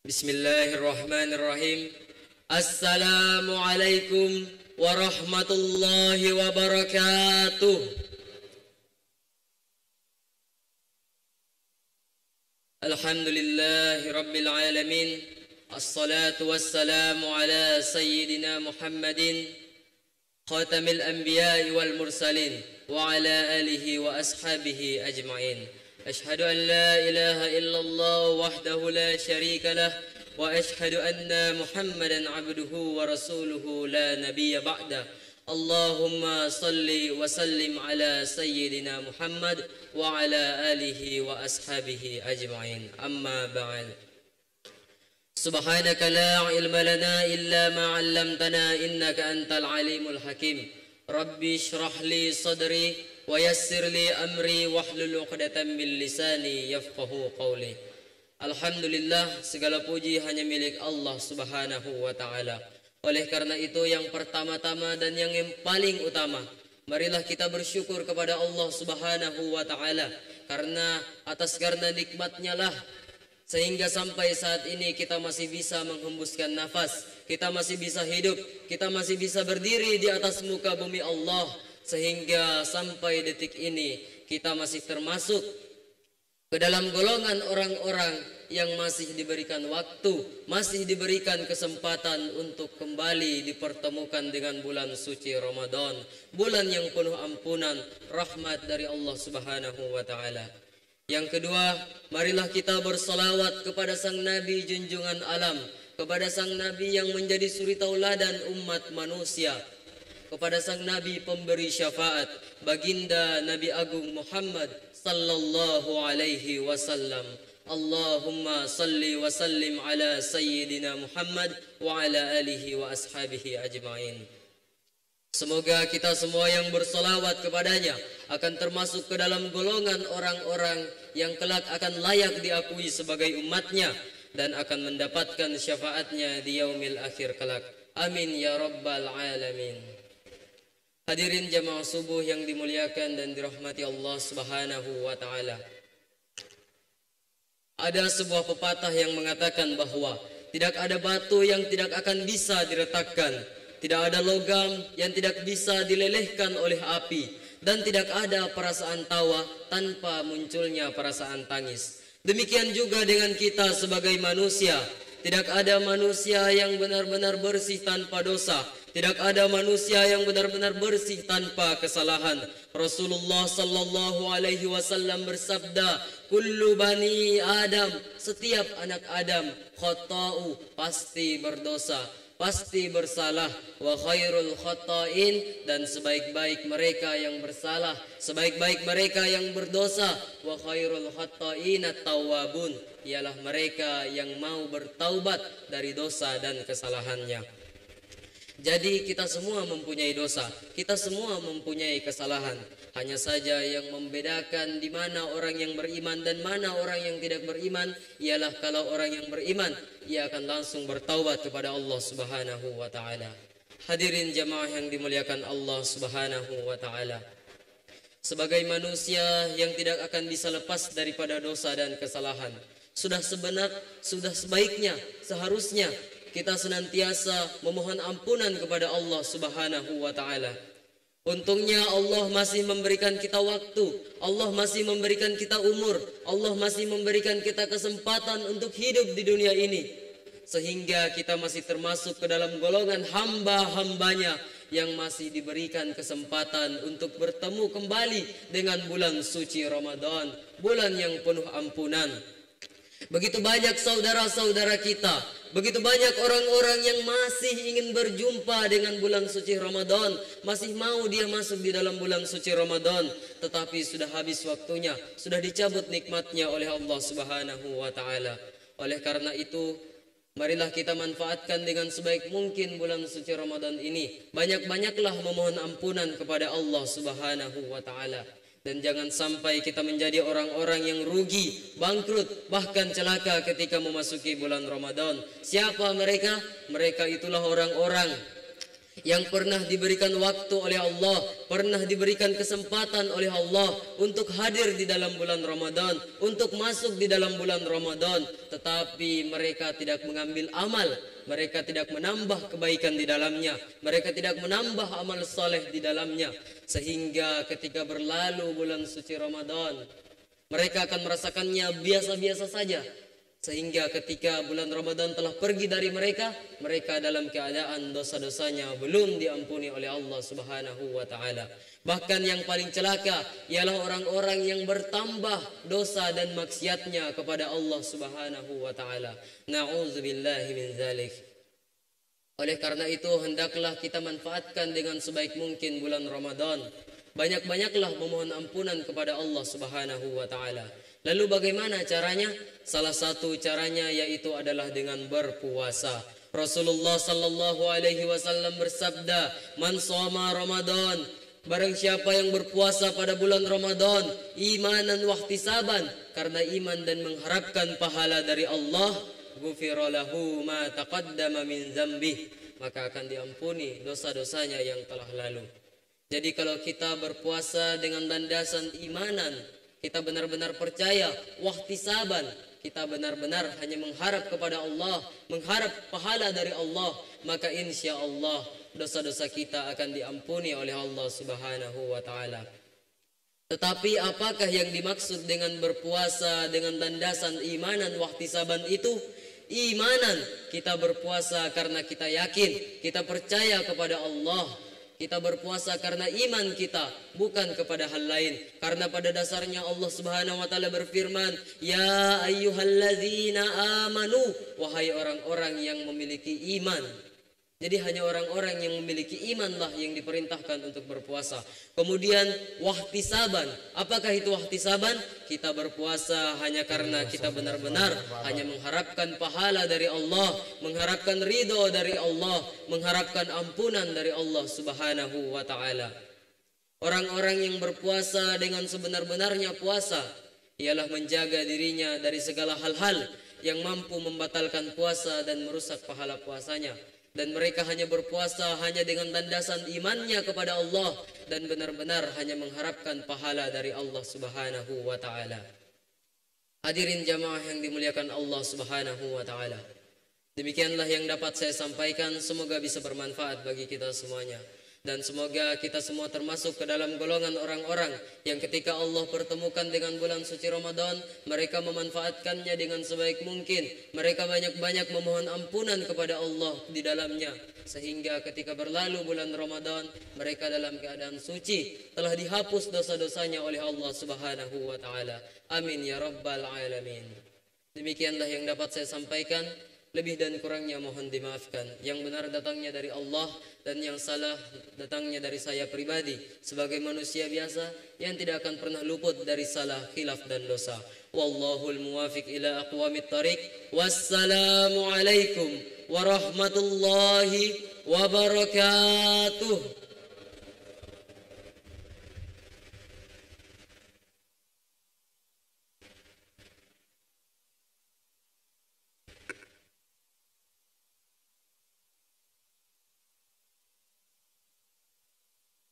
Bismillahirrahmanirrahim. Assalamualaikum warahmatullahi wabarakatuh. Alhamdulillahi rabbil alamin. Assalatu wassalamu ala sayyidina Muhammadin khatamil anbiya'i wal mursalin wa ala alihi wa ashabihi ajma'in. Ashhadu an la ilaha illallah wahdahu la syarika lah wa ashhadu anna Muhammadan abduhu wa rasuluhu la nabiyya ba'da. Allahumma salli wa sallim ala sayyidina Muhammad wa ala alihi wa ashabihi ajma'in. Amma ba'd. Subhanaka la ilma lana illa ma 'allamtana innaka antal alimul hakim. Rabbi shrah li sadri wa yassir li amri wahlul 'uqdatam min lisani yafqahu qawli. Alhamdulillah, segala puji hanya milik Allah Subhanahu wa taala. Oleh karena itu yang pertama-tama dan yang paling utama, marilah kita bersyukur kepada Allah Subhanahu wa taala karena nikmatnya lah sehingga sampai saat ini kita masih bisa menghembuskan nafas, kita masih bisa hidup, kita masih bisa berdiri di atas muka bumi Allah, sehingga sampai detik ini kita masih termasuk ke dalam golongan orang-orang yang masih diberikan waktu, masih diberikan kesempatan untuk kembali dipertemukan dengan bulan suci Ramadan, bulan yang penuh ampunan, rahmat dari Allah Subhanahu wa taala. Yang kedua, marilah kita bersalawat kepada sang Nabi junjungan alam, kepada sang Nabi yang menjadi suri tauladan umat manusia, kepada sang Nabi pemberi syafaat, baginda Nabi Agung Muhammad sallallahu alaihi wasallam. Allahumma salli wa sallim ala sayyidina Muhammad wa ala alihi wa ashabihi ajma'in. Semoga kita semua yang bersolawat kepadanya akan termasuk ke dalam golongan orang-orang yang kelak akan layak diakui sebagai umatnya dan akan mendapatkan syafaatnya di yaumil akhir kelak. Amin ya rabbal alamin. Hadirin jamaah subuh yang dimuliakan dan dirahmati Allah Subhanahu wa taala. Ada sebuah pepatah yang mengatakan bahwa tidak ada batu yang tidak akan bisa diretakkan, tidak ada logam yang tidak bisa dilelehkan oleh api, dan tidak ada perasaan tawa tanpa munculnya perasaan tangis. Demikian juga dengan kita sebagai manusia. Tidak ada manusia yang benar-benar bersih tanpa dosa. Tidak ada manusia yang benar-benar bersih tanpa kesalahan. Rasulullah sallallahu alaihi wasallam bersabda, "Kullu bani Adam," setiap anak Adam, "khata'u," pasti berdosa, pasti bersalah, wa khairul khata'in, dan sebaik-baik mereka yang bersalah, sebaik-baik mereka yang berdosa, wa khairul khata'in at-tawwabun, ialah mereka yang mau bertaubat dari dosa dan kesalahannya. Jadi kita semua mempunyai dosa, kita semua mempunyai kesalahan. Hanya saja yang membedakan di mana orang yang beriman dan mana orang yang tidak beriman ialah kalau orang yang beriman ia akan langsung bertaubat kepada Allah Subhanahu wa taala. Hadirin jamaah yang dimuliakan Allah Subhanahu wa taala. Sebagai manusia yang tidak akan bisa lepas daripada dosa dan kesalahan, sudah sebaiknya, seharusnya kita senantiasa memohon ampunan kepada Allah Subhanahu wa taala. Untungnya Allah masih memberikan kita waktu, Allah masih memberikan kita umur, Allah masih memberikan kita kesempatan untuk hidup di dunia ini, sehingga kita masih termasuk ke dalam golongan hamba-hambanya yang masih diberikan kesempatan untuk bertemu kembali dengan bulan suci Ramadan, bulan yang penuh ampunan. Begitu banyak saudara-saudara kita, begitu banyak orang-orang yang masih ingin berjumpa dengan bulan suci Ramadan, masih mau dia masuk di dalam bulan suci Ramadan, tetapi sudah habis waktunya, sudah dicabut nikmatnya oleh Allah Subhanahu wa taala. Oleh karena itu, marilah kita manfaatkan dengan sebaik mungkin bulan suci Ramadan ini. Banyak-banyaklah memohon ampunan kepada Allah Subhanahu wa taala. Dan jangan sampai kita menjadi orang-orang yang rugi, bangkrut, bahkan celaka ketika memasuki bulan Ramadan. Siapa mereka? Mereka itulah orang-orang yang pernah diberikan waktu oleh Allah, pernah diberikan kesempatan oleh Allah untuk hadir di dalam bulan Ramadan, untuk masuk di dalam bulan Ramadan, tetapi mereka tidak mengambil amal, mereka tidak menambah kebaikan di dalamnya, mereka tidak menambah amal saleh di dalamnya, sehingga ketika berlalu bulan suci Ramadan, mereka akan merasakannya biasa-biasa saja. Sehingga ketika bulan Ramadan telah pergi dari mereka, mereka dalam keadaan dosa-dosanya belum diampuni oleh Allah Subhanahu wa taala. Bahkan yang paling celaka ialah orang-orang yang bertambah dosa dan maksiatnya kepada Allah Subhanahu wa taala. Na'udzubillahi min dzalik. Oleh karena itu hendaklah kita manfaatkan dengan sebaik mungkin bulan Ramadan. Banyak-banyaklah memohon ampunan kepada Allah Subhanahu wa taala. Lalu bagaimana caranya? Salah satu caranya yaitu adalah dengan berpuasa. Rasulullah sallallahu alaihi wasallam bersabda, "Man shoma Ramadan," barang siapa yang berpuasa pada bulan Ramadan, imanan wa ihtisaban, karena iman dan mengharapkan pahala dari Allah, ghufira lahu ma taqaddama min dzambih, maka akan diampuni dosa-dosanya yang telah lalu. Jadi kalau kita berpuasa dengan landasan imanan, kita benar-benar percaya, wahtisaban, kita benar-benar hanya mengharap kepada Allah, mengharap pahala dari Allah, maka insya Allah dosa-dosa kita akan diampuni oleh Allah Subhanahu wa taala. Tetapi apakah yang dimaksud dengan berpuasa dengan landasan imanan wahtisaban itu? Imanan, kita berpuasa karena kita yakin, kita percaya kepada Allah. Kita berpuasa karena iman kita, bukan kepada hal lain. Karena pada dasarnya Allah Subhanahu wa taala berfirman, "Ya ayyuhalladzina amanu," wahai orang-orang yang memiliki iman. Jadi hanya orang-orang yang memiliki imanlah yang diperintahkan untuk berpuasa. Kemudian wahtisaban. Apakah itu wahtisaban? Kita berpuasa hanya karena kita benar-benar hanya mengharapkan pahala dari Allah, mengharapkan ridho dari Allah, mengharapkan ampunan dari Allah Subhanahu wa taala. Orang-orang yang berpuasa dengan sebenar-benarnya puasa ialah menjaga dirinya dari segala hal-hal yang mampu membatalkan puasa dan merusak pahala puasanya. Dan mereka hanya berpuasa hanya dengan landasan imannya kepada Allah dan benar-benar hanya mengharapkan pahala dari Allah Subhanahu wa taala. Hadirin jamaah yang dimuliakan Allah Subhanahu wa taala. Demikianlah yang dapat saya sampaikan, semoga bisa bermanfaat bagi kita semuanya. Dan semoga kita semua termasuk ke dalam golongan orang-orang yang ketika Allah pertemukan dengan bulan suci Ramadan, mereka memanfaatkannya dengan sebaik mungkin. Mereka banyak-banyak memohon ampunan kepada Allah di dalamnya. Sehingga ketika berlalu bulan Ramadan, mereka dalam keadaan suci, telah dihapus dosa-dosanya oleh Allah Subhanahu wa taala. Amin ya rabbal alamin. Demikianlah yang dapat saya sampaikan. Lebih dan kurangnya mohon dimaafkan. Yang benar datangnya dari Allah dan yang salah datangnya dari saya pribadi sebagai manusia biasa yang tidak akan pernah luput dari salah, khilaf dan dosa. Wallahul muwafiq ila aqwamit thariq. Wassalamu alaikum warahmatullahi wabarakatuh.